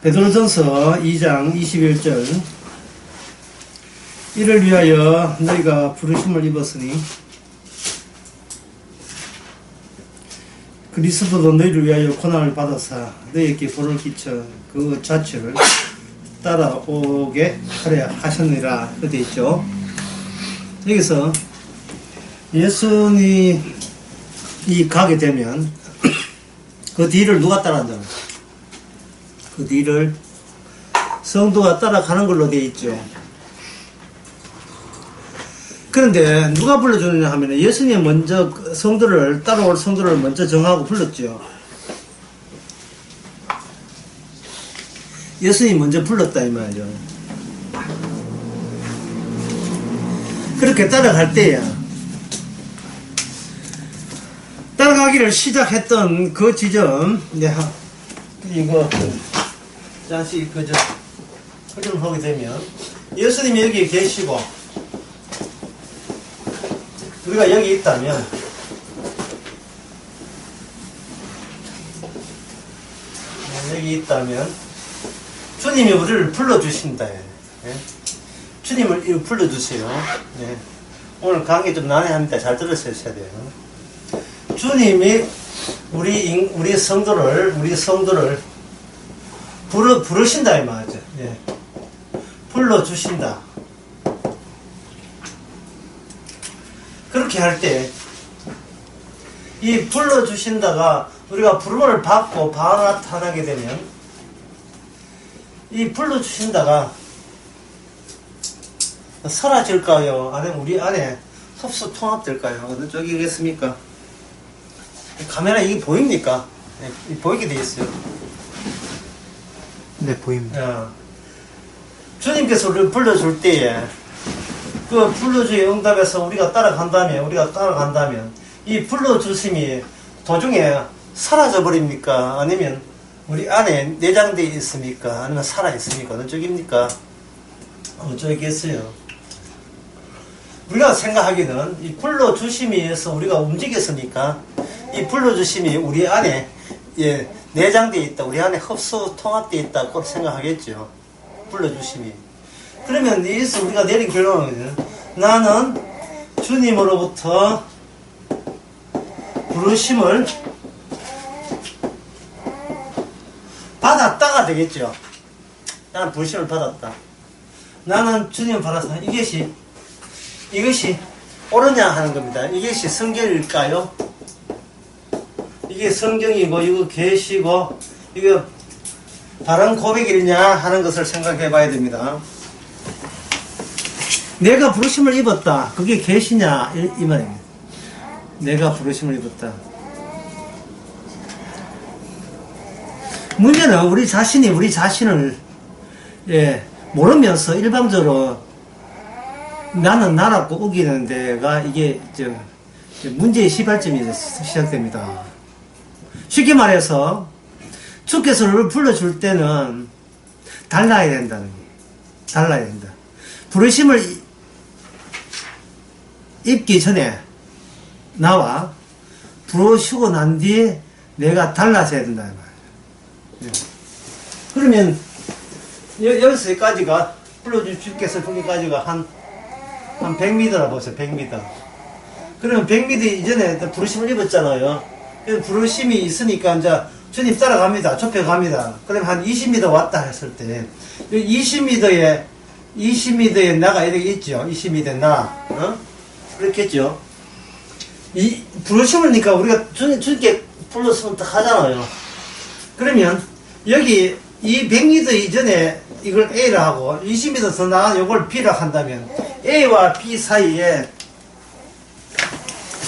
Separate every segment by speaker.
Speaker 1: 베드로전서 2장 21절 이를 위하여 너희가 부르심을 입었으니 그리스도도 너희를 위하여 고난을 받아사 너희에게 벌을 끼쳐 그 자취를 따라오게 하려 하셨느니라. 그렇게 있죠. 여기서 예수님이 가게 되면 그 뒤를 누가 따라간다는 거예요? 그 뒤를 성도가 따라가는 걸로 되어 있죠. 그런데 누가 불러주느냐 하면 예수님이 먼저 성도를 따라올 성도를 먼저 정하고 불렀죠. 예수님이 먼저 불렀다 이 말이죠. 그렇게 따라갈 때야 따라가기를 시작했던 그 지점 이거 잠시 그저 흐름하게 되면 예수님이 여기 계시고 우리가 여기 있다면 주님이 우리를 불러주신다. 예? 주님을 불러주세요. 예. 오늘 강의 좀 난해합니다. 잘 들으셔야 돼요. 주님이 우리 성도를 부르신다 이 말이죠. 예. 불러주신다. 그렇게 할 때 이 불러주신다가 우리가 부름을 받고 바로 나타나게 되면 이 불러주신다가 사라질까요? 아니면 우리 안에 흡수 통합될까요? 어느 쪽이겠습니까? 카메라 이게 보입니까? 네, 보이게 되어 있어요.
Speaker 2: 네, 보입니다.
Speaker 1: 주님께서 우리를 불러줄 때에 그 불러주의 응답에서 우리가 따라간다면 이 불러주심이 도중에 사라져 버립니까? 아니면 우리 안에 내장되어 있습니까? 아니면 살아 있습니까? 어느 쪽입니까? 어느 쪽이겠어요? 우리가 생각하기는 이 불러주심에 의해서 우리가 움직였으니까 이 불러주심이 우리 안에 내장되어 있다, 우리 안에 흡수 통합되어 있다고 생각하겠죠. 불러주심이. 그러면 여기서 우리가 내린 결론은 나는 주님으로부터 부르심을 받았다가 되겠죠. 나는 부르심을 받았다. 나는 주님을 받았다. 이것이 옳으냐 하는 겁니다. 이것이 성경일까요? 이게 성경이고 이거 계시고 이거 바른 고백이냐 하는 것을 생각해 봐야 됩니다. 내가 부르심을 입었다. 그게 계시냐 이 말입니다. 내가 부르심을 입었다. 문제는 우리 자신이 우리 자신을 모르면서 일방적으로 나는 나라고 우기는 데가 이게 문제의 시발점이 시작됩니다. 쉽게 말해서 주께서 우리를 불러줄 때는 달라야 된다는 거예요. 달라야 된다. 부르심을 입기 전에 나와 부르시고 난 뒤에 내가 달라져야 된다는 말이에요. 그러면 여기서 여기까지가 불러주께서 거기까지가 한 100m라 보세요. 100m. 그러면 100m 이전에 부르심을 입었잖아요. 그래서 부르심이 있으니까 이제 주님 따라갑니다. 좁혀갑니다. 그러면 한 20m 왔다 했을 때 20m에 나가 이렇게 있죠. 20m에 나. 그렇겠죠. 이 부르심을니까 우리가 주님께 불렀으면 딱 하잖아요. 그러면 여기 이 100m 이전에 이걸 A라 하고 20m 더 나가 이걸 B라 한다면 A와 B 사이에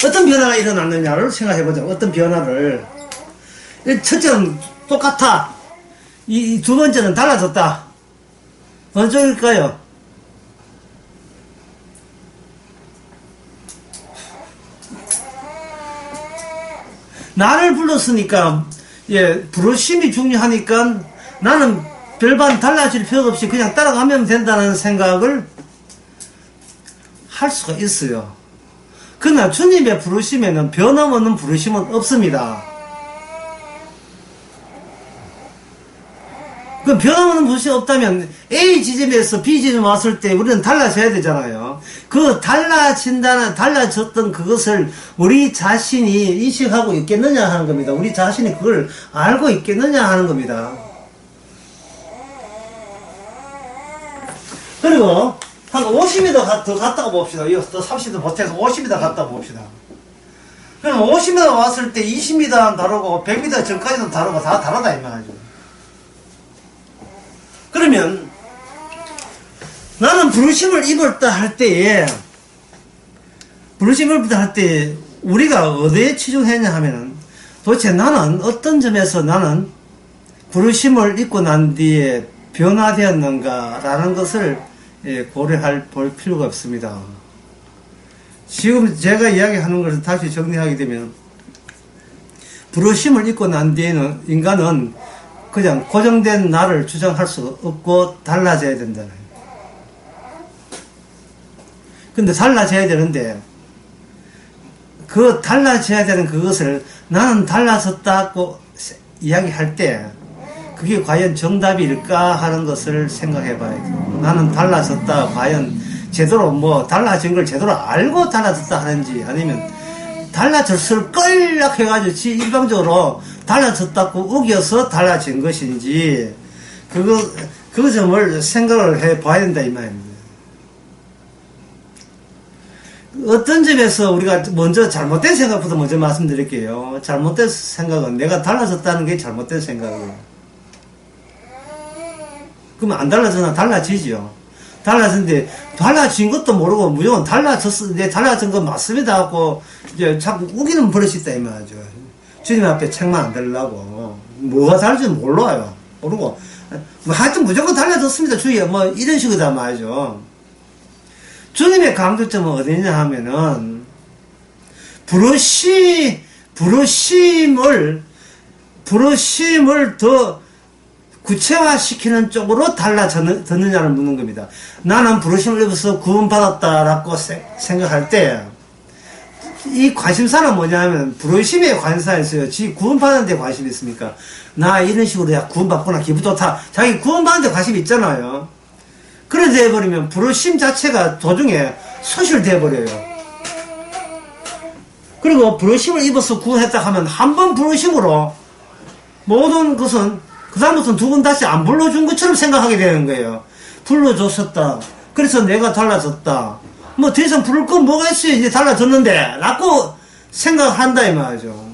Speaker 1: 어떤 변화가 일어났느냐를 생각해보자. 어떤 변화를. 첫째는 똑같아. 이 두 번째는 달라졌다. 어느 쪽일까요? 나를 불렀으니까 부르심이 중요하니까 나는 별반 달라질 필요 없이 그냥 따라가면 된다는 생각을 할 수가 있어요. 그러나 주님의 부르심에는 변함없는 부르심은 없습니다. 그 변화하는 것이 없다면 A 지점에서 B 지점 왔을 때 우리는 달라져야 되잖아요. 그 달라졌던 그것을 우리 자신이 인식하고 있겠느냐 하는 겁니다. 우리 자신이 그걸 알고 있겠느냐 하는 겁니다. 그리고 한 50m 더 갔다가 봅시다. 더 30m 보태서 50m 갔다 봅시다. 그럼 50m 왔을 때 20m는 다르고 100m 전까지도 다르고 다 다르다 이 말이죠. 그러면 나는 부르심을 입었다 할 때에 우리가 어디에 치중했냐 하면은 도대체 나는 어떤 점에서 나는 부르심을 입고 난 뒤에 변화되었는가 라는 것을 볼 필요가 없습니다. 지금 제가 이야기하는 것을 다시 정리하게 되면 부르심을 입고 난 뒤에는 인간은 그냥 고정된 나를 주장할 수 없고 달라져야 된다. 근데 달라져야 되는데 그 달라져야 되는 그것을 나는 달라졌다고 이야기할 때 그게 과연 정답일까 하는 것을 생각해 봐야죠. 나는 달라졌다 과연 제대로 달라진 걸 제대로 알고 달라졌다 하는지 아니면 달라졌을 걸라 해가지고 일방적으로 달라졌다고 우겨서 달라진 것인지 그 점을 생각을 해 봐야 된다 이 말입니다. 어떤 점에서 우리가 먼저 잘못된 생각부터 먼저 말씀드릴게요. 잘못된 생각은 내가 달라졌다는 게 잘못된 생각이에요. 그러면 안 달라지나 달라지죠. 달라졌는데 달라진 것도 모르고 무조건 달라진 건 맞습니다 하고 이제 자꾸 우기는 버릇이 있다 이 말이죠. 주님 앞에 책만 안 들려고 뭐가 다른지 몰라요. 모르고 하여튼 무조건 달라졌습니다 주여 이런 식이다 말이죠. 주님의 강조점은 어디냐 하면은 부르심을 더 구체화시키는 쪽으로 달라졌느냐를 묻는 겁니다. 나는 부르심을 입어서 구원받았다라고 생각할 때 이 관심사는 뭐냐면 부르심에 관심사 있어요. 지 구원받는 데 관심이 있습니까? 나 이런 식으로 야 구원받구나 기분 좋다. 자기 구원받는 데 관심이 있잖아요. 그래 돼버리면 부르심 자체가 도중에 소실돼버려요. 그리고 부르심을 입어서 구원했다 하면 한 번 부르심으로 모든 것은 그 다음부터는 두 번 다시 안 불러준 것처럼 생각하게 되는 거예요. 불러줬었다. 그래서 내가 달라졌다. 더 이상 부를 건 뭐가 있어요. 이제 달라졌는데. 라고 생각한다, 이 말이죠.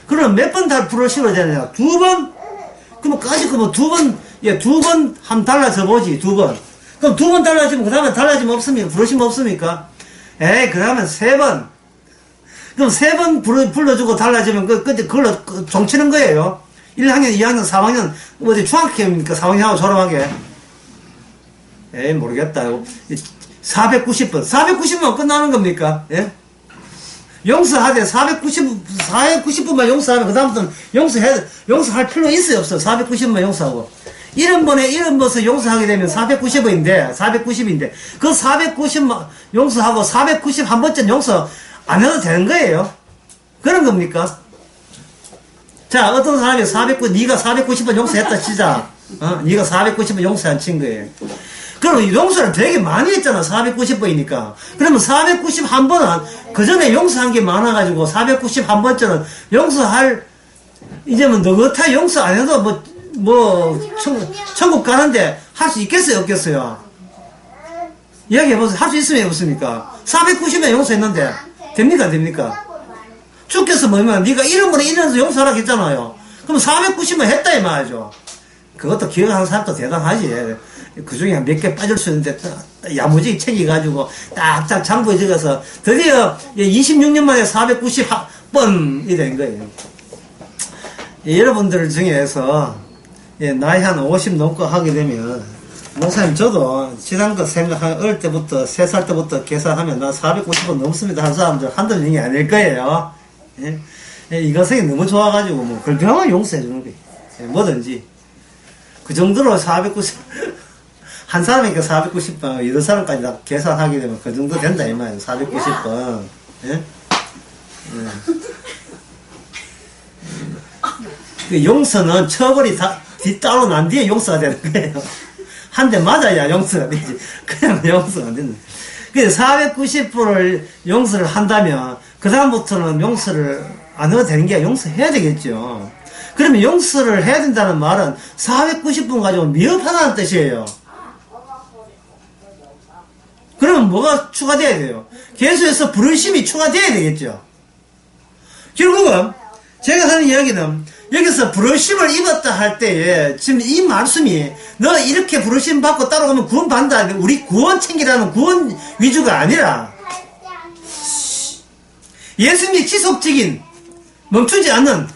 Speaker 1: 그럼 몇 번 부르심을 되느냐? 두 번? 그럼 두 번 한 달라져 보지, 두 번. 그럼 두 번 달라지면, 그 다음에 달라짐 없습니까? 부르심 없습니까? 그 다음에 세 번. 그럼 세 번 불러주고 달라지면, 그걸로 종치는 거예요. 1학년, 2학년, 3학년, 어디 중학교입니까? 4학년하고 졸업하게. 모르겠다. 490번. 490번 끝나는 겁니까? 예? 용서하되 490번만 용서하면 그다음부터는 용서할 필요 있어요, 없어? 490번만 용서하고. 70번에 용서하게 되면 490인데, 그 490만 용서하고 491번째 용서 안 해도 되는 거예요. 그런 겁니까? 자, 어떤 사람이 네가 490번 용서했다 치자. 네가 490번 용서 안 친 거예요. 그럼 용서를 되게 많이 했잖아, 490번이니까. 그러면 491번은 그 전에 용서한 게 많아가지고 491번째는 이제는 너같아 용서 안 해도 천국 가는데 할 수 있겠어요, 없겠어요? 이야기해보세요. 할 수 있으면 없습니까? 490번 용서했는데, 됩니까? 주께서 네가 이름으로 이래서 용서하라고 했잖아요. 그럼 490번 했다, 이 말이죠. 그것도 기억하는 사람도 대단하지. 그 중에 한 몇 개 빠질 수 있는데, 야무지게 챙겨가지고, 딱딱 장부에 적어서, 드디어 26년 만에 490번이 된 거예요. 여러분들 중에서, 나이 한 50 넘고 하게 되면, 목사님, 저도 지난거 어릴 때부터, 3살 때부터 계산하면 나 490번 넘습니다 하는 사람들 한두 명이 아닐 거예요. 이거성이 너무 좋아가지고, 그걸 병원 용서해주는 거예요. 뭐든지. 그 정도로 한 사람이니까 490번, 여러 사람까지 다 계산하게 되면 그 정도 된다, 이 말이에요. 490번. 그 용서는 처벌이 따로 난 뒤에 용서가 되는 거예요. 한 대 맞아야 용서가 되지. 그냥 용서가 안 되는 거예요. 그래서 490%를 용서를 한다면, 그다음부터는 용서를 안 해도 되는 게 아니라 용서해야 되겠죠. 그러면 용서를 해야 된다는 말은 490분 가지고 미흡하다는 뜻이에요. 그러면 뭐가 추가돼야 돼요? 계속해서 불의심이 추가돼야 되겠죠. 결국은 제가 하는 이야기는 여기서 불의심을 입었다 할 때에 지금 이 말씀이 너 이렇게 불의심 받고 따라가면 구원 받는다. 우리 구원 챙기라는 구원 위주가 아니라 예수님이 지속적인 멈추지 않는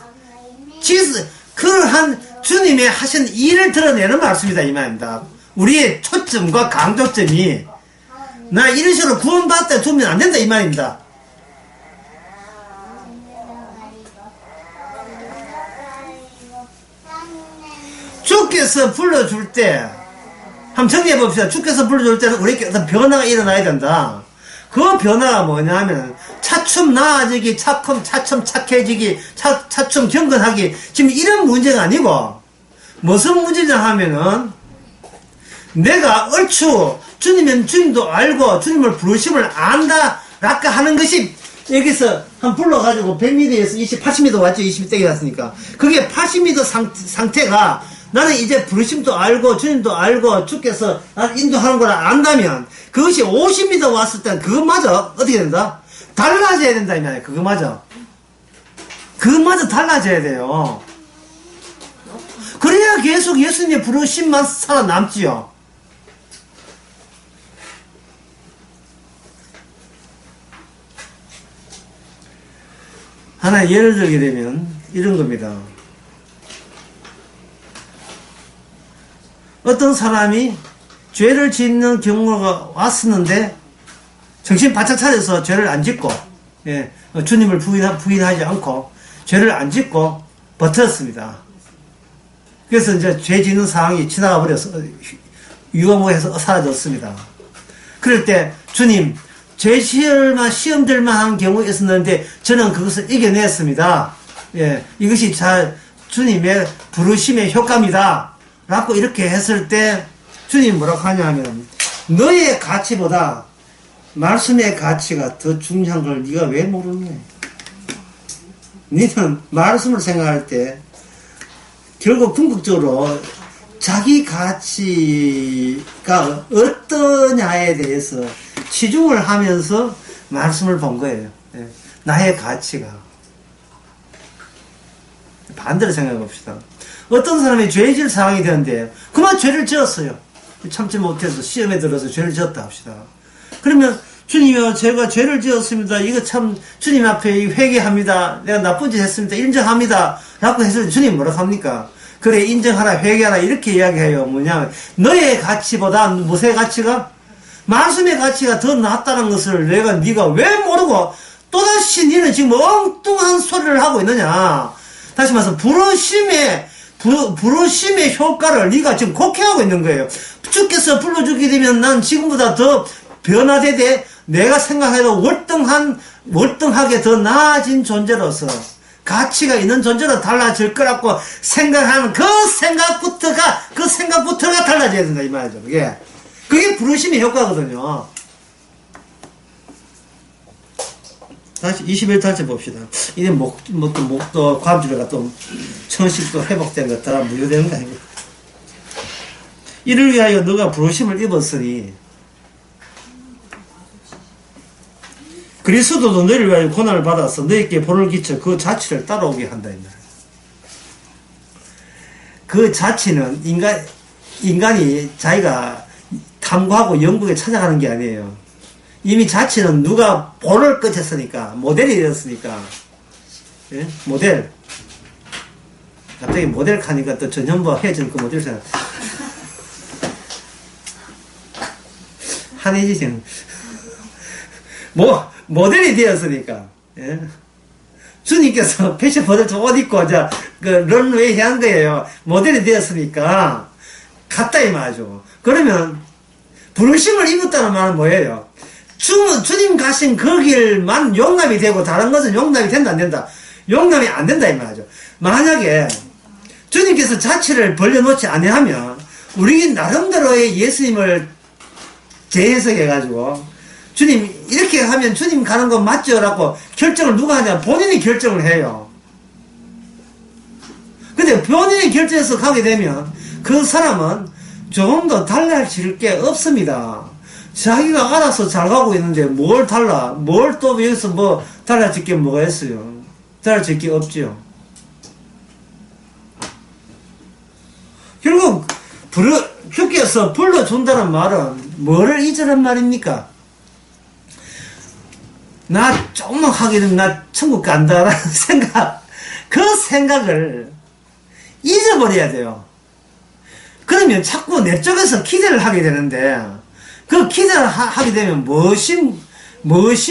Speaker 1: 그러한 주님의 하신 일을 드러내는 말씀이다 이 말입니다. 우리의 초점과 강조점이 나 이런 식으로 구원받다 두면 안 된다 이 말입니다. 주께서 불러줄 때 한번 정리해 봅시다. 주께서 불러줄 때는 우리에게 어떤 변화가 일어나야 된다. 그 변화가 뭐냐면 차츰 나아지기, 차츰 착해지기, 차츰 경건하기. 지금 이런 문제가 아니고 무슨 문제냐 하면은 내가 얼추 주님은 주님도 알고 주님을 부르심을 안다 라까 하는 것이 여기서 한 불러가지고 100m에서 80m 왔죠. 20m 왔으니까 그게 80m 상태가 나는 이제 부르심도 알고 주님도 알고 주께서 나를 인도하는 걸 안다면 그것이 50m 왔을 땐 그것마저 어떻게 된다? 달라져야 된다 이 말이야. 그것마저 달라져야 돼요. 그래야 계속 예수님의 부르심만 살아남지요. 하나 예를 들게 되면 이런 겁니다. 어떤 사람이 죄를 짓는 경우가 왔었는데 정신 바짝 차려서 죄를 안 짓고 주님을 부인하지 않고 죄를 안 짓고 버텼습니다. 그래서 이제 죄 짓는 상황이 지나가 버려서 유감해서 사라졌습니다. 그럴 때 주님 죄 시험들만 한 경우가 있었는데 저는 그것을 이겨냈습니다. 이것이 주님의 부르심의 효과입니다. 라고 이렇게 했을 때 주님 뭐라고 하냐면 너의 가치보다 말씀의 가치가 더 중요한 걸 네가 왜 모르냐. 너는 말씀을 생각할 때 결국 궁극적으로 자기 가치가 어떠냐에 대해서 치중을 하면서 말씀을 본 거예요. 나의 가치가. 반대로 생각해 봅시다. 어떤 사람이 죄질 상황이 되는데 그만 죄를 지었어요. 참지 못해서 시험에 들어서 죄를 지었다 합시다. 그러면 주님이요 제가 죄를 지었습니다. 이거 참 주님 앞에 회개합니다. 내가 나쁜 짓 했습니다. 인정합니다. 라고 했을 때 주님 뭐라고 합니까? 그래 인정하라 회개하라 이렇게 이야기해요. 뭐냐면 너의 가치보다 무엇의 가치가? 말씀의 가치가 더 낫다는 것을 네가 왜 모르고 또다시 너는 지금 엉뚱한 소리를 하고 있느냐. 다시 말해서 부르심의 효과를 네가 지금 곡해하고 있는 거예요. 주께서 불러주게 되면 난 지금보다 더 변화되되 내가 생각해도 월등하게 더 나아진 존재로서 가치가 있는 존재로 달라질 거라고 생각하는 그 생각부터가 달라져야 된다 이 말이죠. 그게 부르심의 효과거든요. 다시 21달째 봅시다. 이제 목도 관주가 또 천식도 회복된 것 따라 무효되는 거 아닙니까? 이를 위하여 너가 부르심을 입었으니 그리스도도 너를 위하여 고난을 받아서 너에게 본을 끼쳐 그 자취를 따라오게 한다. 그 자취는 인간이 자기가 탐구하고 영국에 찾아가는 게 아니에요. 이미 자취는 누가 본을 끝했으니까 모델이 되었으니까 모델 갑자기 모델 가니까 또 전현무와 헤어진 그 모델 생각 한혜지 생 모델이 되었으니까 주님께서 패션 모델 옷 입고 그 런웨이 한 거예요. 모델이 되었으니까 갔다 이 말이죠. 그러면 부르심을 입었다는 말은 뭐예요? 주님 가신 그 길만 용납이 되고 다른 것은 용납이 된다 안 된다? 용납이 안 된다 이 말이죠. 만약에 주님께서 자취를 벌려놓지 아니하면 우리 나름대로의 예수님을 재해석해가지고 주님 이렇게 하면 주님 가는 거 맞죠? 라고 결정을 누가 하냐? 본인이 결정을 해요. 근데 본인이 결정해서 가게 되면 그 사람은 조금 더 달라질 게 없습니다. 자기가 알아서 잘 가고 있는데 뭘 또 여기서 뭐 달라질 게 뭐가 있어요? 달라질 게 없죠. 결국 주께서 불러준다는 말은 뭐를 잊으란 말입니까? 나 조금만 하게 되면 나 천국 간다라는 생각, 그 생각을 잊어버려야 돼요. 그러면 자꾸 내 쪽에서 기대를 하게 되는데, 그 기대를 하게 되면 무엇이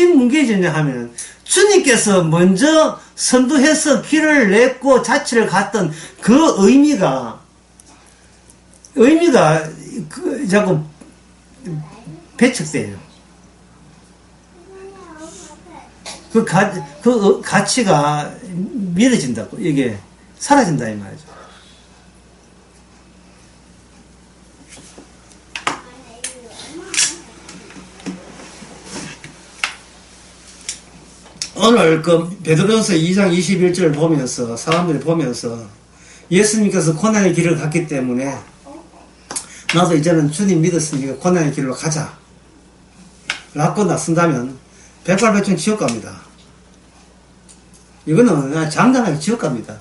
Speaker 1: 뭉개지냐 하면, 주님께서 먼저 선두해서 길을 냈고 자취를 갔던 그 의미가 자꾸 배척돼요. 그 가치가 미뤄진다고, 이게 사라진다 이 말이죠. 오늘 그 베드로전서 2장 21절을 보면서 사람들이 보면서 예수님께서 고난의 길을 갔기 때문에 나도 이제는 주님 믿었으니까 고난의 길로 가자 라고 나선다면 백발백중 지옥 갑니다. 이거는 그냥 장단하게 지옥 갑니다.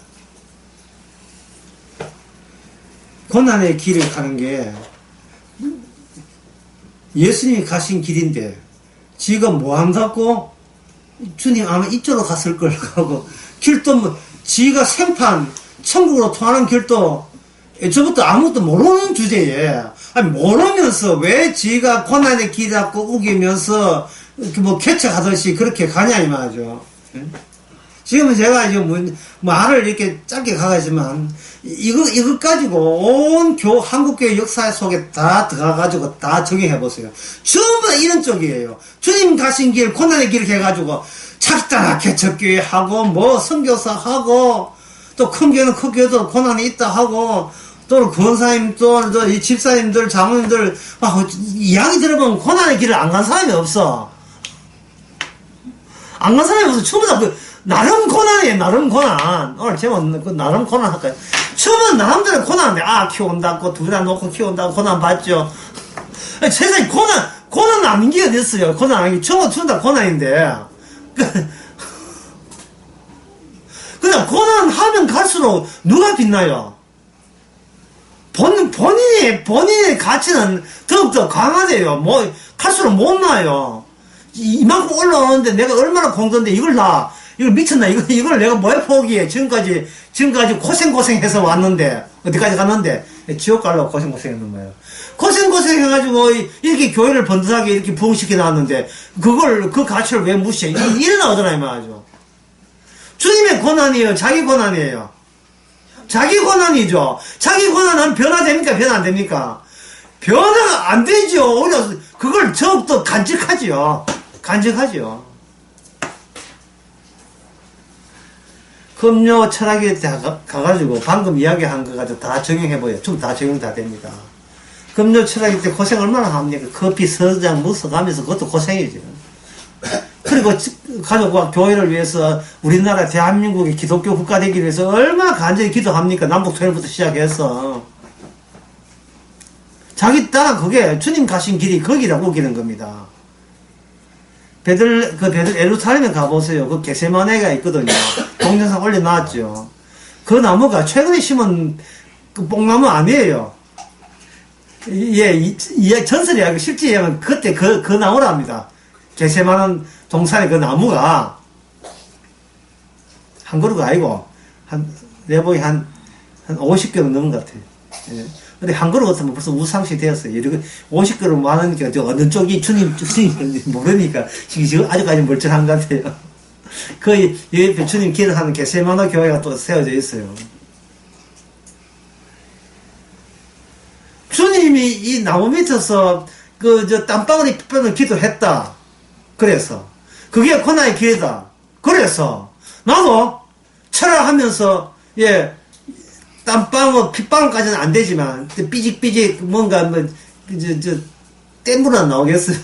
Speaker 1: 고난의 길을 가는 게 예수님이 가신 길인데 지금 뭐 한다고 주님 아마 이쪽으로 갔을 걸 하고 길도 뭐 지가 생판 천국으로 통하는 길도 저부터 아무것도 모르는 주제에 모르면서 왜 지가 고난의 길 잡고 우기면서 뭐 개척하듯이 그렇게 가냐 이 말이죠. 지금은 제가 이제 말을 이렇게 짧게 가가지만 이것 가지고 온 한국교회 역사 속에 다 들어가가지고 다 적용해 보세요. 전부 다 이런 쪽이에요. 주님 가신 길 고난의 길 해가지고 작다나 개척교회 하고 뭐 선교사 하고 또 큰 교회는 큰 교회도 고난이 있다 하고 또 권사님 또 이 집사님들 장로님들 이야기 들어보면 고난의 길을 안 간 사람이 없어. 안 간 사람이 없어. 전부 다 나름 고난이에요. 나름 고난. 오늘 제목 나름 고난 할까요? 처음은 나름대로 고난인데 키운다고 둘이나 놓고 키운다고 고난 받죠. 세상에 고난 아닌 게 어딨어요. 고난 아닌 게 처음부터 다 고난인데 그냥 고난하면 갈수록 누가 빛나요? 본인의 가치는 더욱더 강화돼요. 뭐 갈수록 못 나요. 이만큼 올라오는데 내가 얼마나 공던데 이걸 미쳤나? 이걸 내가 뭐에 포기해? 지금까지 고생해서 왔는데, 어디까지 갔는데, 지옥 가려고 고생했는 거예요. 고생해가지고, 이렇게 교회를 번듯하게 이렇게 부흥시켜 놨는데, 그 가치를 왜 무시해? 이래 나오잖아요, 말이죠. 주님의 고난이에요? 자기 고난이에요? 자기 고난이죠. 자기 고난은 변화됩니까? 변화 안 됩니까? 변화가 안 되죠. 오히려 그걸 더욱더 간직하죠. 금요 철학에 가가지고 방금 이야기한 거 가지고 다 적용해보여요. 좀 다 적용 다 됩니다. 금요 철학일 때 고생 얼마나 합니까? 커피 서장 묻어가면서 그것도 고생이죠. 그리고 가족과 교회를 위해서 우리나라 대한민국의 기독교 국가 되기 위해서 얼마나 간절히 기도합니까? 남북통일부터 시작해서. 자기 따라 그게 주님 가신 길이 거기라고 우기는 겁니다. 예루살렘에 가보세요. 그 게세마네가 있거든요. 동영상 올려놨죠. 그 나무가 최근에 심은 그 뽕나무 아니에요. 전설이 아니고 실제 이야기는 그때 그 나무랍니다. 게세마는 동산의 그 나무가 한 그루가 아니고 내 보기 한 50그루 넘은 것 같아요. 예. 근데 한 그루 같으면 벌써 우상시 되었어요. 50그루 많으니까 어느 쪽이 주님 모르니까 지금 아직까지 멀쩡한 것 같아요. 그 옆에 주님 기도하는 게세마노 교회가 또 세워져 있어요. 주님이 이 나무 밑에서 땀방울이 pit방울 기도했다. 그래서 그게 고난의 길이다. 그래서 나도 철학하면서 땀방울, 핏방울까지는 안 되지만, 삐직삐직, 뭔가, 땜물 안 나오겠어요.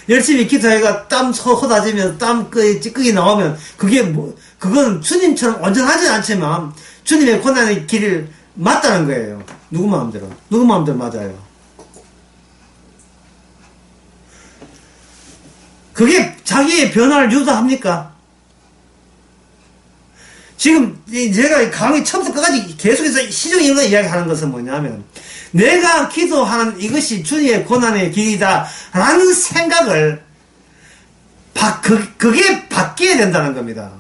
Speaker 1: 열심히 기도해가 땀 쏟아지면서 땀 찌꺼기 나오면, 그건 주님처럼 온전하진 않지만, 주님의 고난의 길을 맞다는 거예요. 누구 마음대로 맞아요. 그게 자기의 변화를 유도합니까? 지금 제가 강의 처음부터 끝까지 계속해서 시종일관 이야기하는 것은 뭐냐면, 내가 기도하는 이것이 주님의 고난의 길이다 라는 생각을 그게 바뀌어야 된다는 겁니다.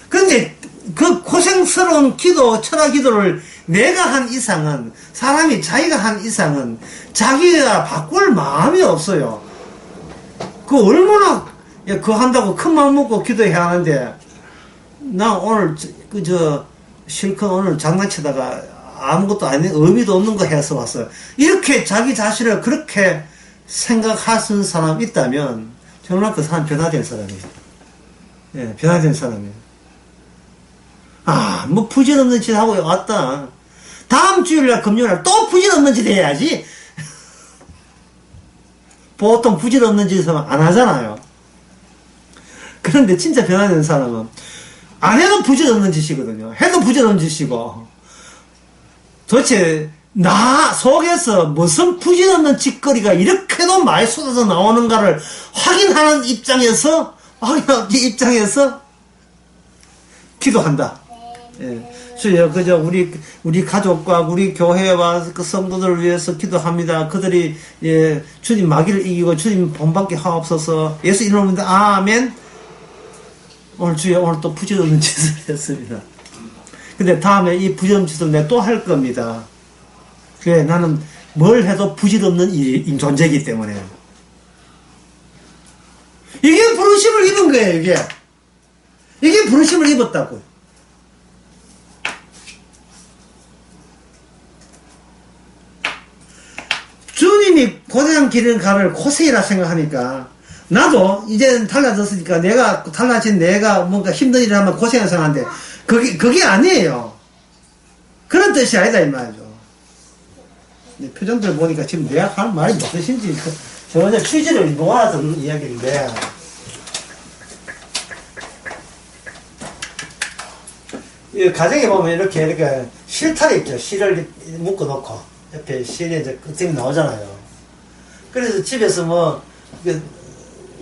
Speaker 1: 그런데 그 고생스러운 기도, 철학 기도를 내가 한 이상은, 사람이 자기가 한 이상은 자기가 바꿀 마음이 없어요. 얼마나 그거 한다고 큰 마음 먹고 기도해야 하는데, 나 오늘 실컷 오늘 장난치다가 아무것도 아닌 의미도 없는 거 해서 왔어요. 이렇게 자기 자신을 그렇게 생각하는 사람 있다면 정말 그 사람 변화된 사람이에요. 예, 변화된 사람이에요. 뭐 부질없는 짓 하고 왔다. 다음 주일날 금요일날 또 부질없는 짓 해야지. 보통 부질없는 짓은 안 하잖아요. 그런데 진짜 변화된 사람은 안 해도 부질없는 짓이거든요. 해도 부질없는 짓이고, 도대체 나 속에서 무슨 부질없는 짓거리가 이렇게도 많이 쏟아져 나오는가를 확인하는 입장에서 기도한다. 예. 주여, 우리 가족과 우리 교회와 그 성도들을 위해서 기도합니다. 그들이, 주님 마귀를 이기고 주님 본받게 하옵소서. 예수 이름으로 아멘. 오늘 또 부질없는 짓을 했습니다. 근데 다음에 이 부질없는 짓을 내가 또 할 겁니다. 그래, 나는 뭘 해도 부질없는 존재이기 때문에. 이게 부르심을 입은 거예요, 이게 부르심을 입었다고. 주님이 고생한 길을 가를 고생이라 생각하니까, 나도 이제는 달라졌으니까 달라진 내가 뭔가 힘든 일을 하면 고생해서 생각하는데, 그게 아니에요. 그런 뜻이 아니다, 이 말이죠. 표정들 보니까 지금 내가 하는 말이 무슨 뜻인지, 저 먼저 취지를 모아서 이야기인데, 이 가정에 보면 이렇게 실타래 있죠. 실을 묶어 놓고, 옆에 실에 이제 끝이 나오잖아요. 그래서 집에서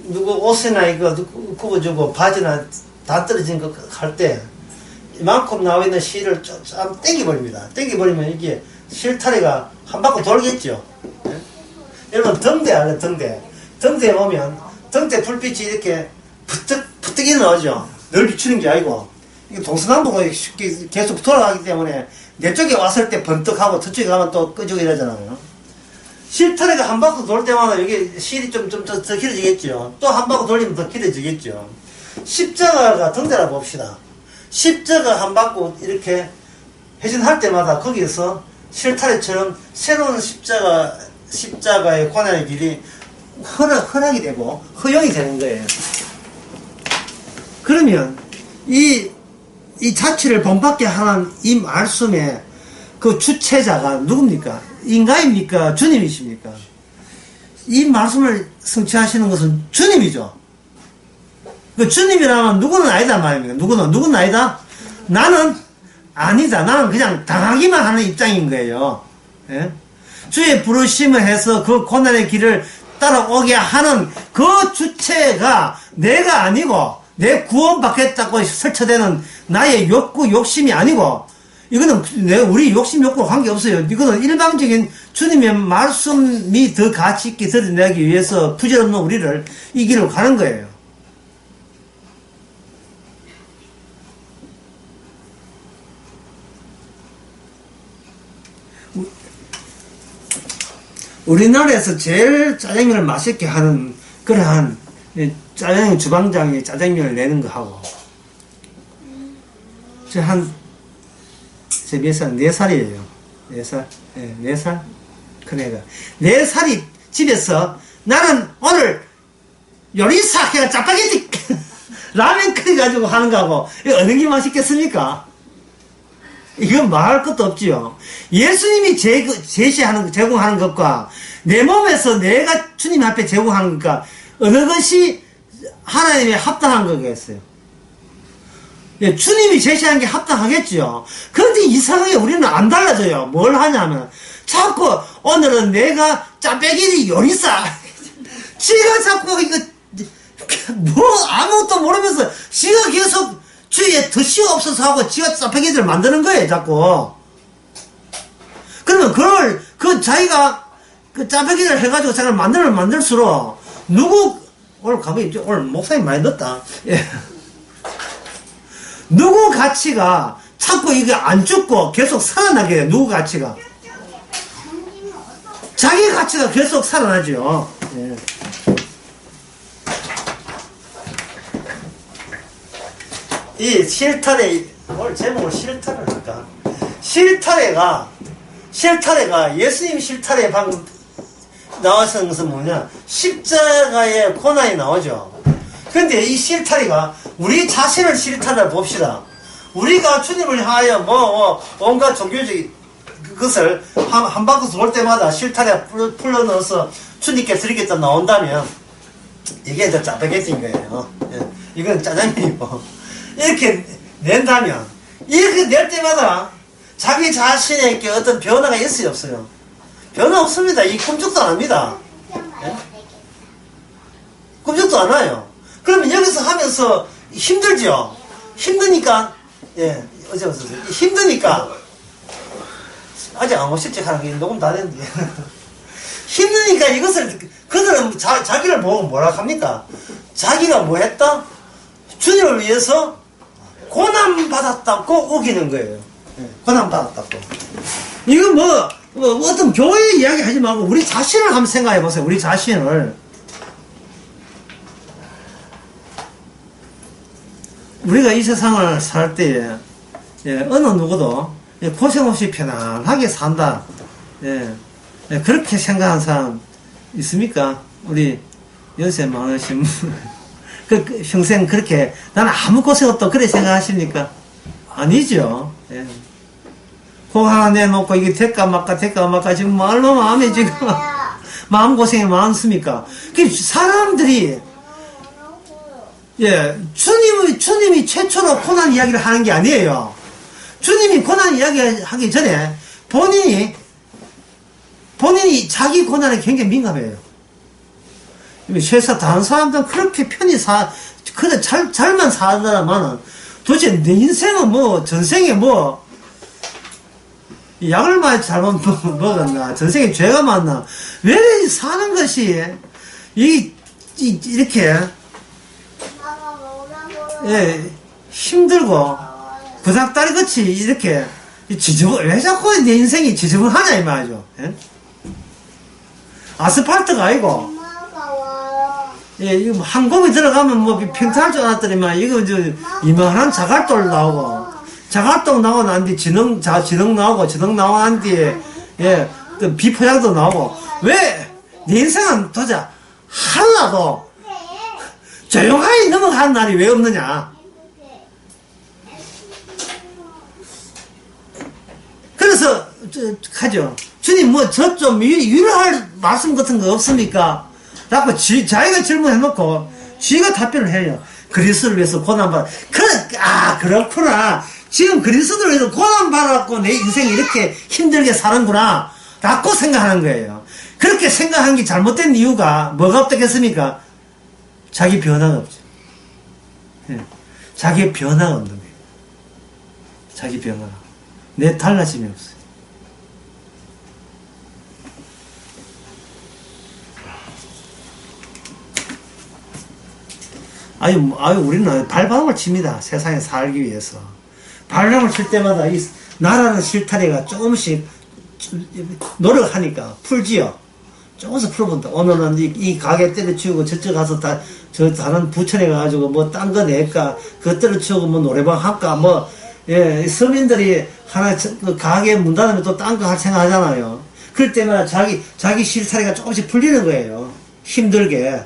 Speaker 1: 누구 옷이나 이거 굽어주고 바지나 다 떨어진 거 할 때 이만큼 나와 있는 실을 좀 땡겨버립니다. 땡겨버리면 이게 실타래가 한 바퀴 돌겠죠. 네? 여러분 등대 알아요? 등대에 보면 등대 불빛이 이렇게 푸뜩 일어나죠. 늘 비추는 게 아니고 이게 동서남북으로 계속 돌아가기 때문에 내 쪽에 왔을 때 번뜩하고 저쪽에 가면 또 끄지고 이러잖아요. 실타래가 한 바퀴 돌 때마다 여기 실이 좀 더 길어지겠죠. 또 한 바퀴 돌리면 더 길어지겠죠. 십자가가 등대라 봅시다. 십자가 한 바퀴 이렇게 회전할 때마다 거기에서 실타래처럼 새로운 십자가의 고난의 길이 허락이 되고 허용이 되는 거예요. 그러면 이 자취를 본받게 하는 이 말씀의 그 주체자가 누굽니까? 인간입니까? 주님이십니까? 이 말씀을 성취하시는 것은 주님이죠. 그 주님이라면 누구는 아니다 말입니다. 누구는 아니다? 나는 아니다. 나는 그냥 당하기만 하는 입장인 거예요. 예? 주의 부르심을 해서 그 고난의 길을 따라오게 하는 그 주체가 내가 아니고 내 구원받겠다고 설쳐대는 나의 욕구, 욕심이 아니고 이거는 우리 욕심, 욕구 관계없어요. 이거는 일방적인 주님의 말씀이 더 가치 있게 드러내기 위해서 부질없는 우리를 이 길을 가는 거예요. 우리나라에서 제일 짜장면을 맛있게 하는 그러한 짜장면 주방장이 짜장면을 내는 거 하고 제 몇 살? 4살이에요. 4살? 네, 4살? 큰 애가. 4살이 집에서 나는 오늘 요리사 해가 짜파게티 라면 끓여가지고 하는 거하고 이거 어느 게 맛있겠습니까? 이건 말할 것도 없지요. 예수님이 제공하는 것과 내 몸에서 내가 주님 앞에 제공하는 것과 어느 것이 하나님의 합당한 거겠어요? 예, 주님이 제시한 게 합당하겠죠. 그런데 이상하게 우리는 안 달라져요. 뭘 하냐면 자꾸 오늘은 내가 짜배기리 요리사 지가 자꾸 이거 뭐 아무것도 모르면서 지가 계속 주위에 덧시없어서 하고 지가 짜배기들 만드는 거예요 자꾸. 그러면 그 자기가 그 짜배기를 해가지고 자기를 만들면 만들수록 오늘 가만히 오늘 목사님 많이 넣었다. 예. 누구 가치가 자꾸 이게 안 죽고 계속 살아나게 해요. 누구 가치가. 자기 가치가 계속 살아나죠. 예. 이 실타래, 오늘 제목을 실타래를 할까? 실타래가 예수님 실타래 방금 나와서 것은 뭐냐? 십자가의 고난이 나오죠. 근데 이 실타래가 우리 자신을 실타래 봅시다. 우리가 주님을 향하여 온갖 종교적인 그것을 한 바퀴 돌 때마다 실타래 풀러 넣어서 주님께 드리겠다 나온다면 이게 더 짜파게티인 거예요. 예. 이건 짜장면이고 이렇게 낸다면 이렇게 낼 때마다 자기 자신에게 어떤 변화가 있어요 없어요? 변화 없습니다. 이 꿈쩍도 안 합니다. 예? 꿈쩍도 안 와요. 그러면 여기서 하면서 힘들죠? 힘드니까, 예, 어제 없었어요. 힘드니까, 아직 안 오셨지? 하는 게 녹음 다 됐는데. 힘드니까 이것을, 그들은 자기를 보고 뭐라 합니까? 자기가 뭐 했다? 주님을 위해서 고난받았다고 우기는 거예요. 예, 고난받았다고. 이거 어떤 교회 이야기 하지 말고 우리 자신을 한번 생각해 보세요. 우리 자신을. 우리가 이 세상을 살 때에, 예, 어느 누구도 고생 없이 편안하게 산다. 예, 그렇게 생각하는 사람 있습니까? 우리 연세 많으신 분. 평생 그렇게, 나는 아무 고생 없다. 그래 생각하십니까? 아니죠. 예. 코 하나 내놓고 이게 될까 말까 지금 얼마나 마음에 지금 마음고생이 많습니까? 사람들이 예, 주님이 최초로 고난 이야기를 하는 게 아니에요. 주님이 고난 이야기 하기 전에 본인이 자기 고난에 굉장히 민감해요. 세상 다른 사람들은 그렇게 편히 그래 잘만 살더라마는 도대체 내 인생은 전생에 약을 많이 잘못 먹었나? 전생에 죄가 많나? 왜 사는 것이 이렇게 예, 힘들고 구닥다리 같이 이렇게 왜 자꾸 내 인생이 지저분하냐 이 말이죠. 예? 아스팔트가 아니고 예, 이거 한 곰이 들어가면 평탄할 줄 알았더니만 이거 이만한 자갈돌 나오고 자갈똥 나오고 난 뒤에 지능 나오고 지능 나오고 난 뒤에 예, 그 비포장도 나오고 왜 내 인생은 도대체 하나도 조용하게 넘어가는 날이 왜 없느냐? 그래서 하죠. 주님 저 좀 위로할 말씀 같은 거 없습니까? 라고 자기가 질문해놓고 지가 답변을 해요. 그리스도를 위해서 고난받아. 그렇구나. 지금 그리스도를 위해서 고난받았고 내 인생이 이렇게 힘들게 사는구나 라고 생각하는 거예요. 그렇게 생각한 게 잘못된 이유가 뭐가 없겠습니까? 자기 변화가 없죠. 예. 자기 변화가 없는 거예요. 자기 변화가. 내 달라짐이 없어요. 우리는 발버둥을 칩니다. 세상에 살기 위해서. 발버둥을 칠 때마다 이 나라는 실타래가 조금씩 노력하니까 풀지요. 조금씩 풀어본다. 오늘은 이 가게 때려치우고 저쪽 가서 다른 부천에 가가지고 딴 거 낼까, 그거 때려치우고 노래방 할까, 예, 서민들이 하나 가게 문 닫으면 또 딴 거 할 생각 하잖아요. 그럴 때마다 자기 실타래가 조금씩 풀리는 거예요. 힘들게.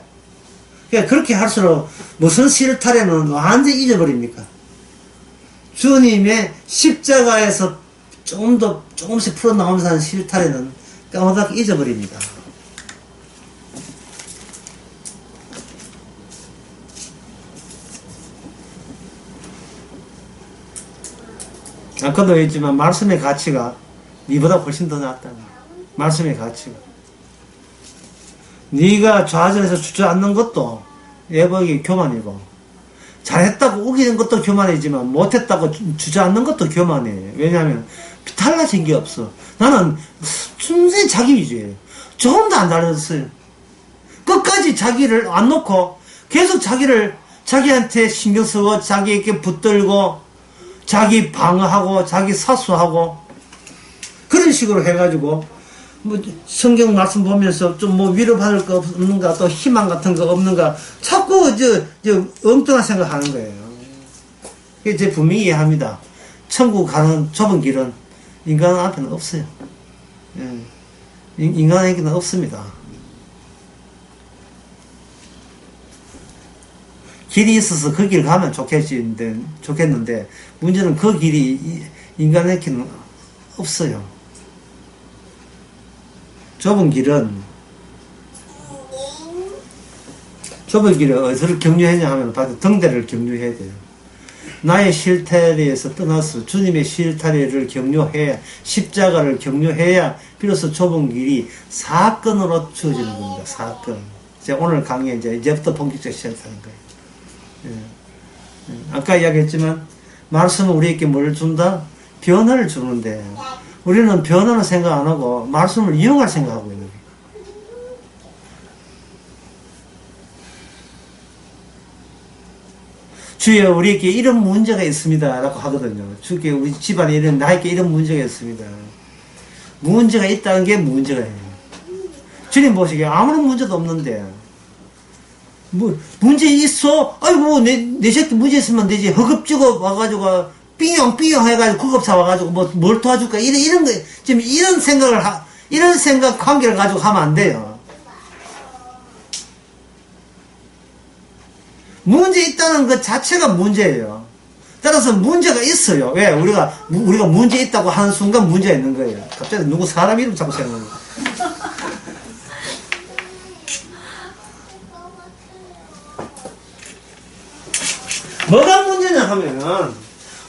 Speaker 1: 그러니까 그렇게 할수록 무슨 실타래는 완전히 잊어버립니까? 주님의 십자가에서 조금씩 풀어나오면서 하는 실타래는 까마득히 잊어버립니다. 아까도 했지만 말씀의 가치가 니보다 훨씬 더 낫다. 말씀의 가치가. 네가 좌절해서 주저앉는 것도 예복이 교만이고, 잘했다고 우기는 것도 교만이지만 못했다고 주저앉는 것도 교만이에요. 왜냐하면 달라진 게 없어. 나는 순전히 자기 위주예요. 조금도 안 달라졌어요. 끝까지 자기를 안 놓고 계속 자기한테 신경 쓰고 자기에게 붙들고 자기 방어하고 자기 사수하고 그런 식으로 해가지고 뭐 성경 말씀 보면서 좀 뭐 위로받을 거 없는가 또 희망 같은 거 없는가 자꾸 저 엉뚱한 생각하는 거예요. 그게 제 분명히 이해합니다. 천국 가는 좁은 길은 인간 앞에는 없어요. 예. 인간에게는 없습니다. 길이 있어서 그 길 가면 좋겠는데 문제는 그 길이 인간에게는 없어요. 좁은 길은 어디를 격려했냐 하면 바로 등대를 격려해야 돼요. 나의 실타래에서 떠나서 주님의 실타래를 격려해야, 십자가를 격려해야 비로소 좁은 길이 사건으로 주어지는 겁니다. 사건. 제가 오늘 강의에 이제부터 본격적으로 시작하는 거예요. 아까 이야기했지만 말씀은 우리에게 뭘 준다? 변화를 주는데 우리는 변화는 생각 안 하고 말씀을 이용할 생각하고 있는 거예요. 주여 우리에게 이런 문제가 있습니다 라고 하거든요. 주께 우리 집안에 나에게 이런 문제가 있습니다. 문제가 있다는 게 문제예요. 주님 보시기에 아무런 문제도 없는데 문제 있어? 아이고, 내 새끼 문제 있으면 되지. 허겁지겁 와가지고, 삐용삐용 해가지고, 구급차 와가지고, 뭘 도와줄까? 이런 거, 지금 이런 생각 관계를 가지고 하면 안 돼요. 문제 있다는 것 자체가 문제예요. 따라서 문제가 있어요. 왜? 우리가 문제 있다고 하는 순간 문제가 있는 거예요. 갑자기 누구 사람 이름 자꾸 생각나요. 뭐가 문제냐 하면은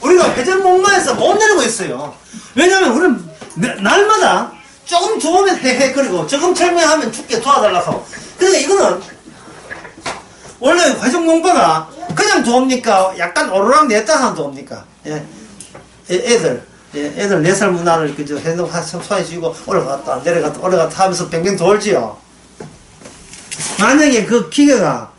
Speaker 1: 우리가 회전목마에서 못 내리고 있어요. 왜냐면 우리는 날마다 조금 좋으면 헤헤거리고 조금 철면하면 죽게 도와달라고. 그러니까 이거는 원래 회전목마가 그냥 좋습니까? 약간 오르락 내리락 하면 좋습니까? 예. 애들 4살 문화를 그저 해놓고 소화해주고 올라갔다 내려갔다 하면서 뱅뱅 돌지요. 만약에 그 기계가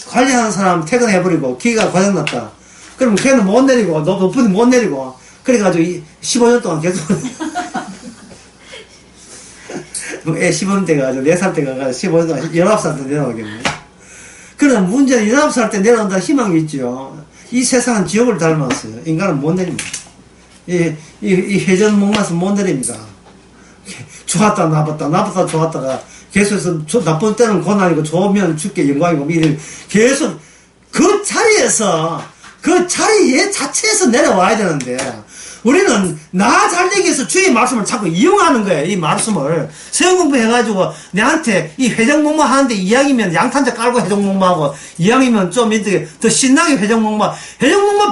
Speaker 1: 관리하는 사람 퇴근해버리고 기계가 고장났다. 그럼 걔는 못 내리고, 높은 데 못 내리고, 그래가지고 15년 동안 계속. 애 15년 때 가지고, 4살 때 가지고, 15년 동안, 19살 때 내려오겠네. 그럼 문제는 19살 때 내려온다 희망이 있죠. 이 세상은 지옥을 닮았어요. 인간은 못 내립니다. 이 회전 목마서 못 내립니다. 좋았다, 나빴다, 좋았다가, 계속해서 나쁜 때는 고난이고 좋으면 죽게 영광이고 계속 그 자리에 자체에서 내려와야 되는데 우리는 나 잘되기 위해서 주의 말씀을 자꾸 이용하는 거예요. 이 말씀을 세영 공부해가지고 내한테 이 회전목마 하는데 이왕이면 양탄자 깔고 회전목마하고 이왕이면 좀 이렇게 더 신나게 회전목마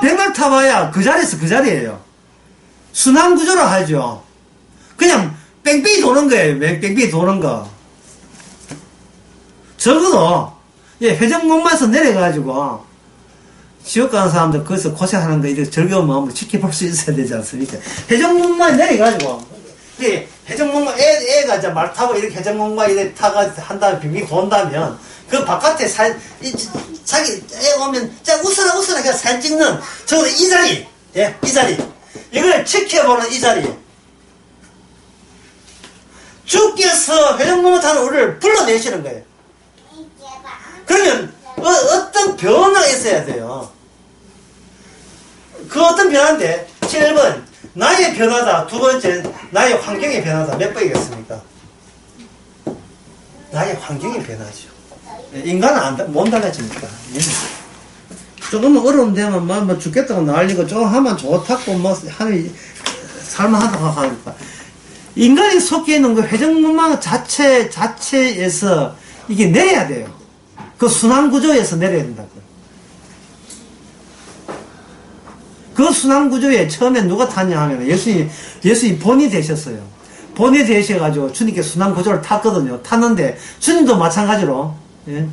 Speaker 1: 백날 타봐야 그 자리에요. 순환구조로 하죠. 그냥 뺑뺑이 도는 거예요. 뺑뺑이 도는 거. 적어도 회전목마에서 내려가지고 지옥 가는 사람들 거기서 고생하는 거 이렇게 즐거운 마음으로 지켜볼 수 있어야 되지 않습니까? 회전목마에 내려가지고 회전목마 애가 이제 말 타고 이렇게 회전목마 이렇게 타가 한 다음에 빙빙 돈다면 그 바깥에 자기 애 오면 자 웃어라 그냥 사진 찍는 적어도 이 자리 이 자리 이걸 지켜보는 이 자리 주께서 회전목마 타는 우리를 불러내시는 거예요. 그러면 어떤 변화가 있어야 돼요. 그 어떤 변화인데 7번 나의 변화다. 두 번째 나의 환경의 변화다. 몇 번이겠습니까? 나의 환경의 변화죠. 인간은 못 달라집니까? 조금 어려움 되면 뭐 죽겠다고 난리고 조금 하면 좋다고 뭐 하는 살만하다고 하니까 인간이 속해 있는 그 회전목마 자체에서 이게 내려야 돼요. 그 순환 구조에서 내려야 된다고. 그 순환 구조에 처음에 누가 탔냐 하면 예수님 본이 되셨어요. 본이 되셔가지고 주님께 순환 구조를 탔거든요. 탔는데 주님도 마찬가지로 예?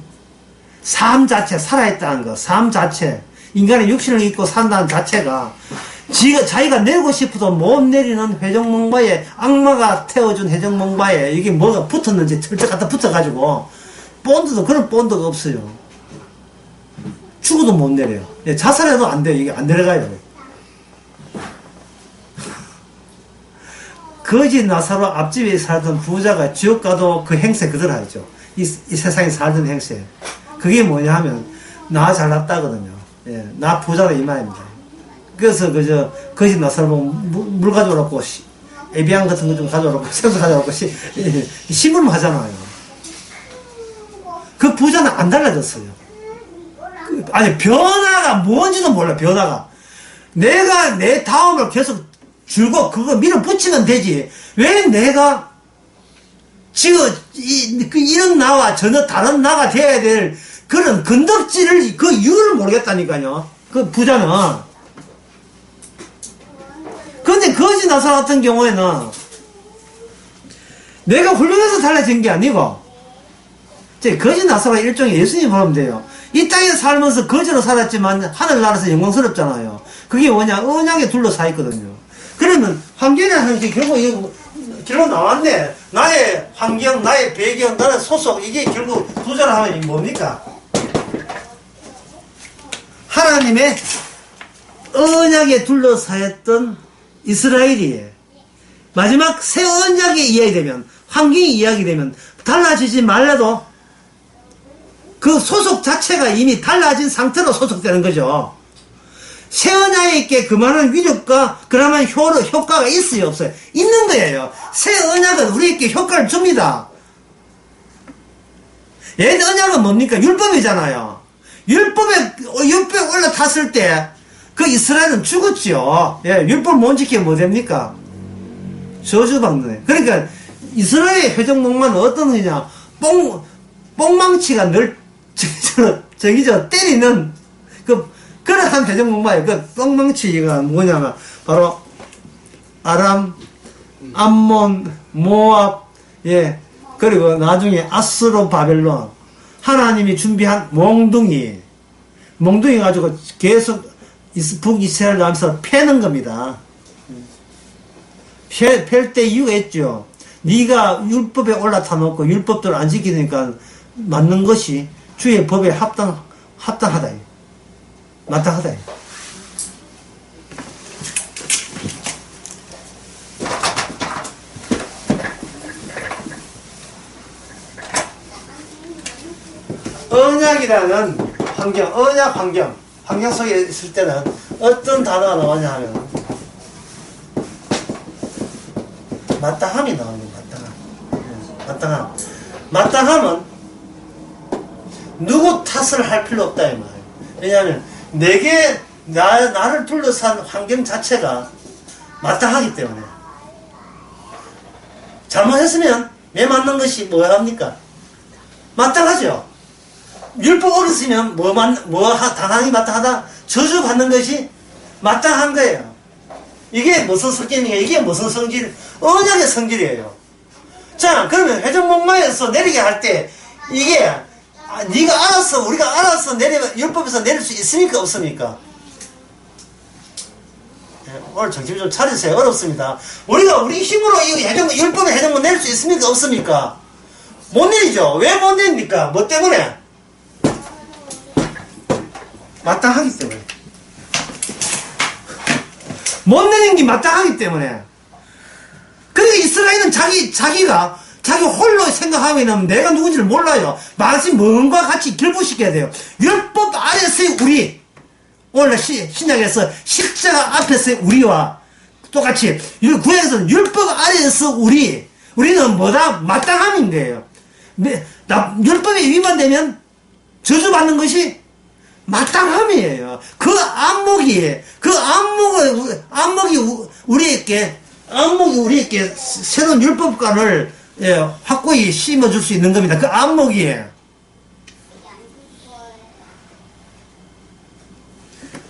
Speaker 1: 삶 자체, 살아있다는 거, 삶 자체, 인간의 육신을 입고 산다는 자체가 자기가 내리고 싶어도 못 내리는 회전목마에 악마가 태워준 회전목마에 이게 뭐가 붙었는지 철저 갖다 붙어가지고 그런 본드가 없어요. 죽어도 못 내려요. 예, 자살해도 안 돼요. 이게 안 내려가요. 거지 나사로 앞집에 살던 부자가 지옥 가도 그 행세 그대로 하죠. 이 세상에 살던 행세. 그게 뭐냐 하면, 나 잘났다거든요. 예, 나 부자라 이 말입니다. 그래서 거지 나사로 보면 물 가져오라고, 에비앙 같은 거 좀 가져오라고, 생수 가져오라고, 심부름 하잖아요. 그 부자는 안 달라졌어요. 아니, 변화가 뭔지도 몰라, 변화가. 내가 내 다음을 계속 줄고 그거 밀어붙이면 되지. 왜 내가 지금 이런 나와 전혀 다른 나가 돼야 될 그런 건덕지를 그 이유를 모르겠다니까요. 그 부자는. 그런데 거지 나사 같은 경우에는 내가 훌륭해서 달라진 게 아니고 거지 나사가 일종의 예수님 보면 돼요. 이 땅에 살면서 거지로 살았지만 하늘나라에서 영광스럽잖아요. 그게 뭐냐, 언약에 둘러싸여 있거든요. 그러면 환경이라는 게 결국 이거 결국 나왔네. 나의 환경, 나의 배경, 나의 소속, 이게 결국 부자라 하면 뭡니까? 하나님의 언약에 둘러싸였던 이스라엘이 마지막 새 언약이 이야기되면, 환경이 이야기되면 달라지지 말라도 그 소속 자체가 이미 달라진 상태로 소속되는 거죠. 새 언약에 그만한 위력과 그러면 효과가 있어요, 없어요? 있는 거예요. 새 언약은 우리에게 효과를 줍니다. 옛 언약은 뭡니까? 율법이잖아요. 율법에 올라탔을 때 그 이스라엘은 죽었죠. 예, 율법 못 지키면 뭐 됩니까? 저주받는 거예요. 그러니까 이스라엘의 회전목마는 어떤 거냐? 뽕망치가 늘 저기죠, 때리는 그러한 회전목마예요. 그 뽕망치가 뭐냐면 바로 아람, 암몬, 모압, 예, 그리고 나중에 아스로 바벨론, 하나님이 준비한 몽둥이 가지고 계속 북이스라엘 나면서 패는 겁니다. 팰 때 이유가 있죠. 네가 율법에 올라타 놓고 율법들을 안 지키니까 맞는 것이 주의 법에 합당하다. 마땅하다. 언약이라는 환경 속에 있을 때는 어떤 단어가 나오냐 하면 마땅함이 나옵니다. 마땅함은 누구 탓을 할 필요 없다 이 말이에요. 왜냐하면 내게 나를 둘러싼 환경 자체가 마땅하기 때문에. 잘못했으면 매 맞는 것이 뭐야 합니까? 마땅하죠. 율법 어겼으면 당하기 마땅하다? 저주받는 것이 마땅한 거예요. 이게 무슨 성질이냐? 이게 무슨 성질? 언약의 성질이에요. 자, 그러면 회전목마에서 내리게 할 때 이게 우리가 알아서 율법에서 내릴 수 있습니까? 없습니까? 네, 오늘 정신 좀 차리세요. 어렵습니다. 우리가 우리 힘으로 이 율법의 회전목 내릴 수 있습니까? 없습니까? 못 내리죠. 왜 못 내립니까? 뭐 때문에? 마땅하기 때문에. 못 내는 게 마땅하기 때문에. 그러니까 이스라엘은 자기가 자기 홀로 생각하면 내가 누군지를 몰라요. 마치 뭔가 같이 결부시켜야 돼요. 율법 아래서의 우리, 오늘 신약에서 십자가 앞에서의 우리와 똑같이 구약에서는 율법 아래에서 우리는 뭐다? 마땅함인 거예요. 율법에 위반되면 저주받는 것이 마땅함이에요. 그 안목이 우리에게 새로운 율법관을 예, 확고히 심어줄 수 있는 겁니다. 그 안목이에요.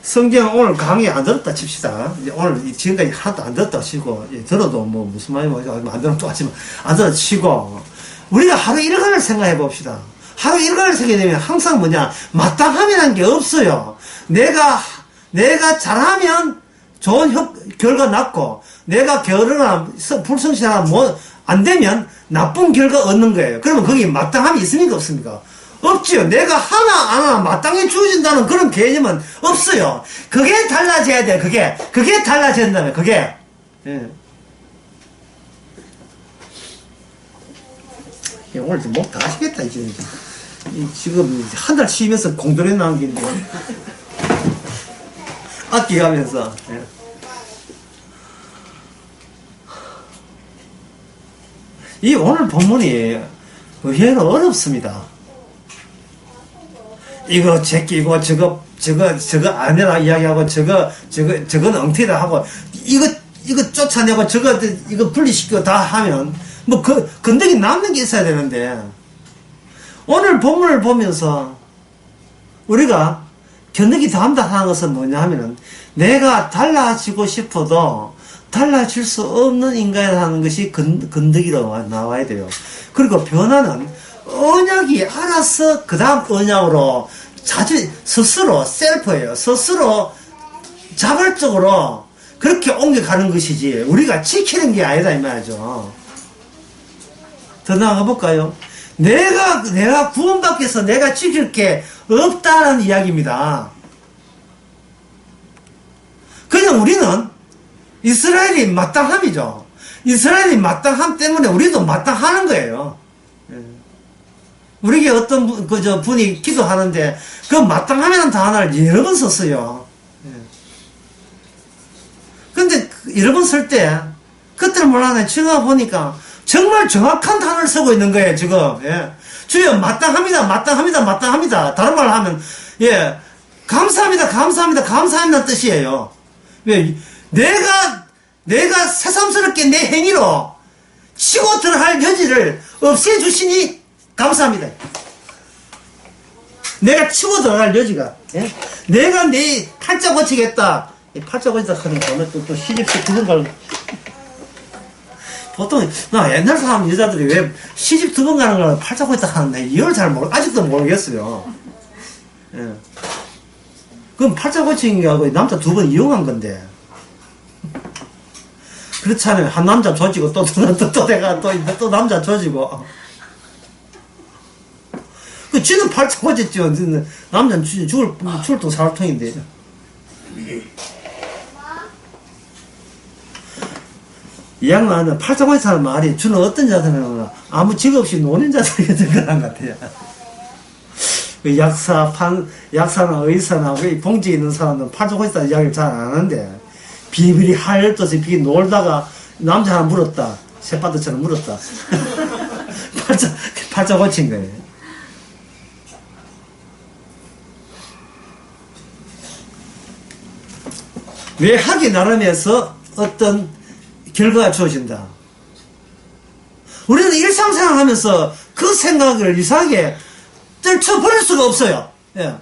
Speaker 1: 성경 오늘 강의 안 들었다 칩시다. 이제 오늘 지금까지 하나도 안 들었다 치고, 예, 들어도 뭐 무슨 말이 뭐지, 안 들으면 또 하지만, 안 들었다 치고, 우리가 하루 일과를 생각해 봅시다. 하루 일과를 생각하면 항상 뭐냐, 마땅함이라는 게 없어요. 내가 잘하면 좋은 결과 낳고, 내가 게으르거나 불성실하거나 뭐, 안 되면 나쁜 결과 얻는 거예요. 그러면 거기 마땅함이 있습니까? 없습니까? 없지요. 내가 하나 안 하나 마땅히 주어진다는 그런 개념은 없어요. 그게 달라져야 돼. 그게 달라져야 된다면 그게. 예. 오늘 목 다 하시겠다 지금 한 달 쉬면서 공들여 나온 게 있는데 아끼가면서. 예. 이 오늘 본문이 의외로 어렵습니다. 이거 제끼고 저거 아니라 이야기하고 저건 엉터리다 하고 이거 쫓아내고 이거 분리시키고 다 하면 뭐 건더기 남는 게 있어야 되는데 오늘 본문을 보면서 우리가 견디기 더 한다 하는 것은 뭐냐 하면은 내가 달라지고 싶어도 달라질 수 없는 인간이라는 것이 건더기로 나와야 돼요. 그리고 변화는 언약이 알아서 그 다음 언약으로 스스로 셀프예요. 스스로 자발적으로 그렇게 옮겨가는 것이지 우리가 지키는 게 아니다 이 말이죠. 더 나아가 볼까요? 내가 구원받기 위해서 내가 지킬 게 없다는 이야기입니다. 그냥 우리는 이스라엘이 마땅함이죠. 이스라엘이 마땅함 때문에 우리도 마땅하는 거예요. 우리에게 어떤 분이 기도하는데 그 마땅함이라는 단어를 여러 번 썼어요. 근데 여러 번 쓸 때 그때는 몰랐네. 지금 보니까 정말 정확한 단어를 쓰고 있는 거예요 지금. 예. 주여 마땅합니다. 다른 말로 하면 예, 감사합니다 뜻이에요. 왜? 내가 새삼스럽게 내 행위로 치고 들어갈 여지를 없애주시니 감사합니다. 내가 치고 들어갈 여지가. 예? 내가 내 팔자 고치겠다. 팔자 고치다 하니까 오늘 또 시집도 두 번 가는 보통 나 옛날 사람 여자들이 왜 시집 두 번 가는 걸 팔자 고치다 하는데 이걸 아직도 모르겠어요. 예. 그럼 팔자 고치는 게 하고 남자 두 번 이용한 건데. 그렇잖아요. 한 남자 조지고 또 내가 또 남자 조지고. 쥐는 팔자 고쳤죠. 남자는 죽을 또 살통인데. 이 양반은 팔자 고쳤다는 말이 주는 어떤 자들은 아무 직업 없이 노는 자들에게 들어간 것 같아요. 약사나 의사나 봉지에 있는 사람들은 팔자 고쳤다는 이야기를 잘 안 하는데 비밀이 하였듯이 놀다가 남자 하나 물었다. 새바드처럼 물었다. 팔자 고친 거예요. 왜 하기 나름에서 어떤 결과가 주어진다. 우리는 일상생활 하면서 그 생각을 이상하게 떨쳐버릴 수가 없어요. 예.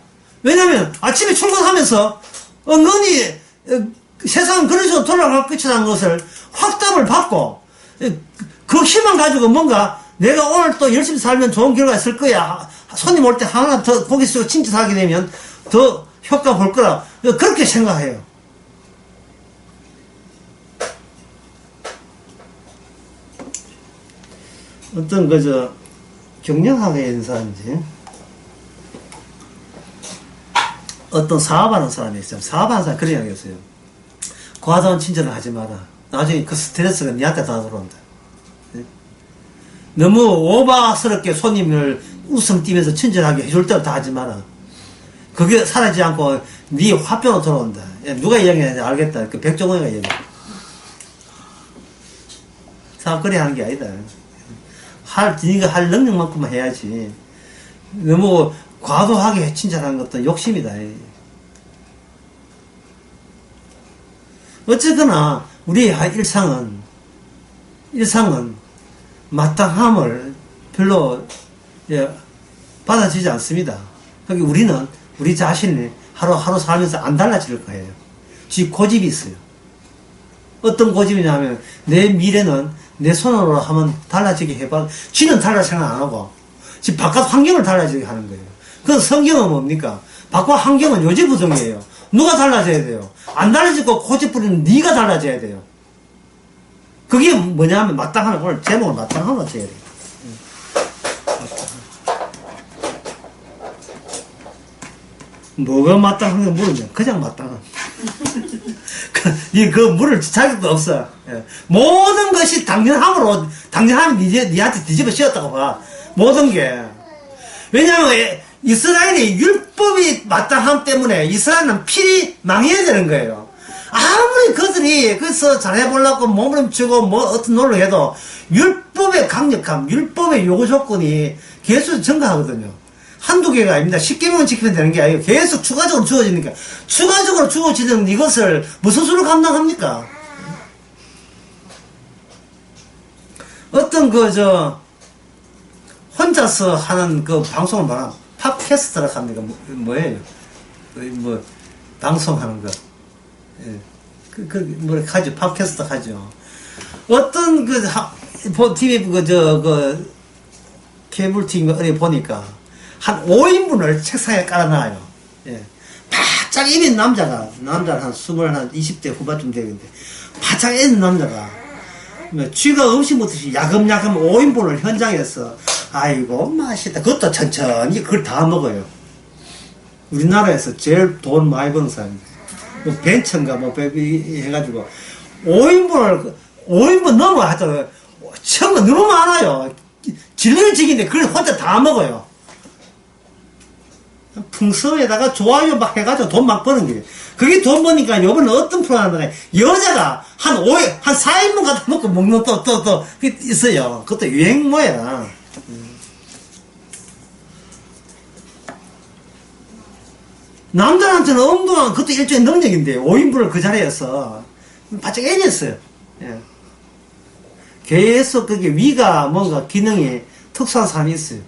Speaker 1: 왜냐하면 아침에 출근하면서 은근히 세상은 그런 식으로 돌아갈 것이라는 것을 확답을 받고 그 희망 가지고 뭔가 내가 오늘 또 열심히 살면 좋은 결과가 있을 거야. 손님 올 때 하나 더 고기 쓰고 친짓하게 되면 더 효과 볼 거라. 그렇게 생각해요. 어떤 경영학에 있는 사람인지 어떤 사업하는 사람이 있어요. 사업하는 사람이 그런 이야기 했어요. 과도한 친절을 하지 마라. 나중에 그 스트레스가 니한테 다 들어온다. 너무 오바스럽게 손님을 웃음 띄면서 친절하게 해줄 때도 다 하지 마라. 그게 사라지지 않고 네 화병으로 돌아온다. 누가 이야기하는지 알겠다. 그 백종원이가 이야기해. 사업 그래 하는 게 아니다. 네가 할 능력만큼만 해야지. 너무 과도하게 칭찬하는 것도 욕심이다. 어쨌거나 우리의 일상은 마땅함을 별로 받아주지 않습니다. 그러니까 우리는 우리 자신을 하루하루 살면서 안 달라질 거예요. 지 고집이 있어요. 어떤 고집이냐면 내 미래는 내 손으로 하면 달라지게 해봐. 지는 달라질 생각 안 하고 지금 바깥 환경을 달라지게 하는 거예요. 그 성경은 뭡니까? 바깥 환경은 요지부동이에요. 누가 달라져야 돼요? 안 달라지고 고집 부리는 네가 달라져야 돼요. 그게 뭐냐면 마땅함을, 오늘 제목을 마땅함을 줘야 돼요. 뭐가 마땅한 거 물으면 그냥 마땅한. 그 물을 자격도 없어. 모든 것이 당연함이 니한테 뒤집어 씌웠다고 봐. 모든 게. 왜냐하면 이스라엘의 율법이 마땅함 때문에 이스라엘은 필히 망해야 되는 거예요. 아무리 그들이 그래서 잘해보려고 몸부림치고 뭐 어떤 놀로 해도 율법의 강력함, 율법의 요구 조건이 계속 증가하거든요. 한두 개가 아닙니다. 10개명은 지키면 되는 게 아니에요. 계속 추가적으로 주어지니까. 추가적으로 주어지는 이것을 무슨 수로 감당합니까? 어떤 혼자서 하는 그 방송을 말하면 팟캐스트라고 합니까? 뭐예요? 방송하는 거. 예. 하죠. 팟캐스트 하죠. 어떤 TV, 케이블 TV 어디 보니까 한 5인분을 책상에 깔아놔요. 예. 바짝 입은 남자가 한 20대 후반쯤 되겠는데, 바짝 입은 남자가, 쥐가 음식 먹듯이 야금야금 5인분을 현장에서, 아이고, 맛있다. 그것도 천천히 그걸 다 먹어요. 우리나라에서 제일 돈 많이 버는 사람입니다. 벤처인가 해가지고, 5인분 넘어 하여튼, 처음에 너무 많아요. 질질직인데 그걸 혼자 다 먹어요. 풍성에다가 좋아요 막 해가지고 돈 막 버는 거예요. 그게 돈 버니까 요번에 어떤 프로 하는 거냐. 여자가 한 4인분 갖다 먹고 먹는 그게 있어요. 그것도 유행모야. 남들한테는 엉뚱한, 그것도 일종의 능력인데, 5인분을 그 자리에서 바짝 애냈어요. 예. 계속 그게 위가 뭔가 기능이 특수한 사람이 있어요.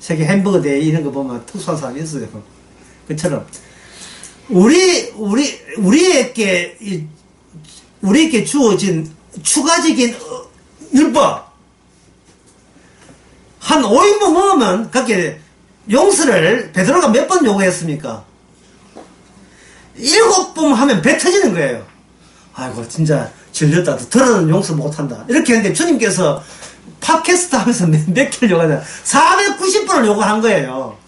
Speaker 1: 세계 햄버거 대회 이런 거 보면 특수한 사람이 있어요. 그처럼 우리에게 주어진 추가적인 율법 한 5인분 먹으면 그렇게 용서를 베드로가 몇 번 요구했습니까? 7번 하면 배 터지는 거예요. 아이고 진짜 질렸다. 더는 용서 못한다. 이렇게 했는데 주님께서 팟캐스트 하면서 몇 개를 요구하냐. 490번을 요구한 거예요.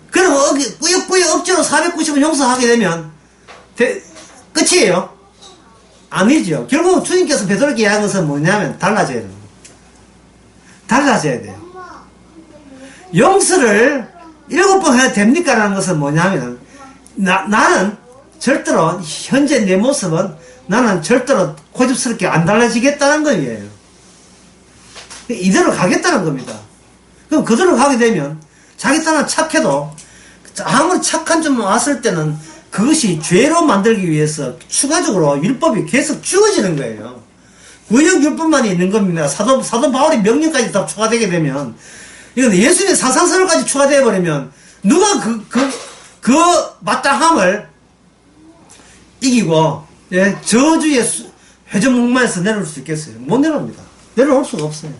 Speaker 1: 그럼 꾸역꾸역 억지로 490번 용서하게 되면 끝이에요? 아니죠. 결국 주님께서 베드로에게 이야기한 것은 뭐냐면 달라져야 돼요. 달라져야 돼요. 용서를 7번 해야 됩니까? 라는 것은 뭐냐면 나는 절대로 현재 내 모습은 나는 절대로 고집스럽게 안 달라지겠다는 거예요. 이대로 가겠다는 겁니다. 그럼 그대로 가게 되면 자기 딴은 착해도 아무리 착한 점 왔을 때는 그것이 죄로 만들기 위해서 추가적으로 율법이 계속 주어지는 거예요. 구역 율법만 있는 겁니다. 사도 바울의 명령까지 다 추가되게 되면 이건 예수님의 사상선언까지 추가되어 버리면 누가 그 마땅함을 이기고 저주의 회전목마에서 내려올 수 있겠어요? 못 내려옵니다. 내려올 수가 없어요.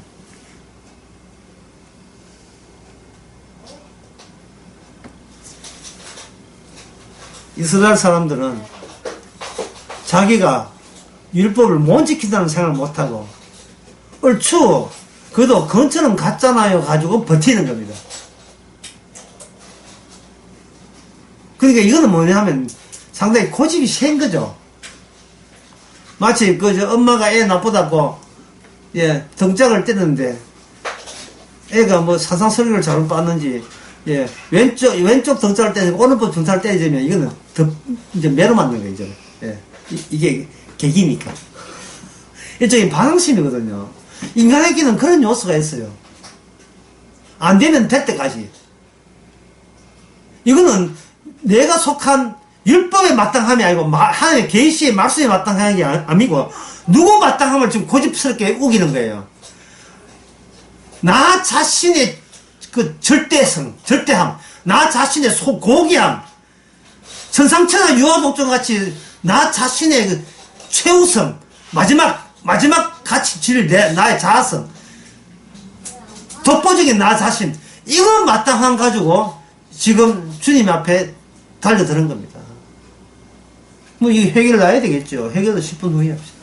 Speaker 1: 이스라엘 사람들은 자기가 율법을 못 지킨다는 생각을 못하고 얼추 그래도 건처럼 갔잖아요 가지고 버티는 겁니다. 그러니까 이거는 뭐냐 하면 상당히 고집이 센 거죠. 마치 엄마가 애 나쁘다고 등짝을 때리는데 애가 뭐 사상설교를 잘못 봤는지 왼쪽 등짝을 때리고 오른쪽 등짝을 때리면 이거는 더 이제 매로 맞는 거예요. 이제 이게 계기니까 일종의 반응심이거든요. 인간에게는 그런 요소가 있어요. 안 되면 될 때까지. 이거는 내가 속한 율법에 마땅함이 아니고 하나님의 계시의 말씀에 마땅한 게 아니고 누구 마땅함을 지금 고집스럽게 우기는 거예요. 나 자신의 그 절대성, 절대함, 나 자신의 고귀함, 천상천하 유아독존 같이 나 자신의 그 최우성, 마지막 가치를 나의 자아성, 독보적인 나 자신, 이거 마땅함 가지고 지금 주님 앞에 달려드는 겁니다. 뭐, 이 해결을 놔야 되겠죠. 해결도 10분 후에 합시다.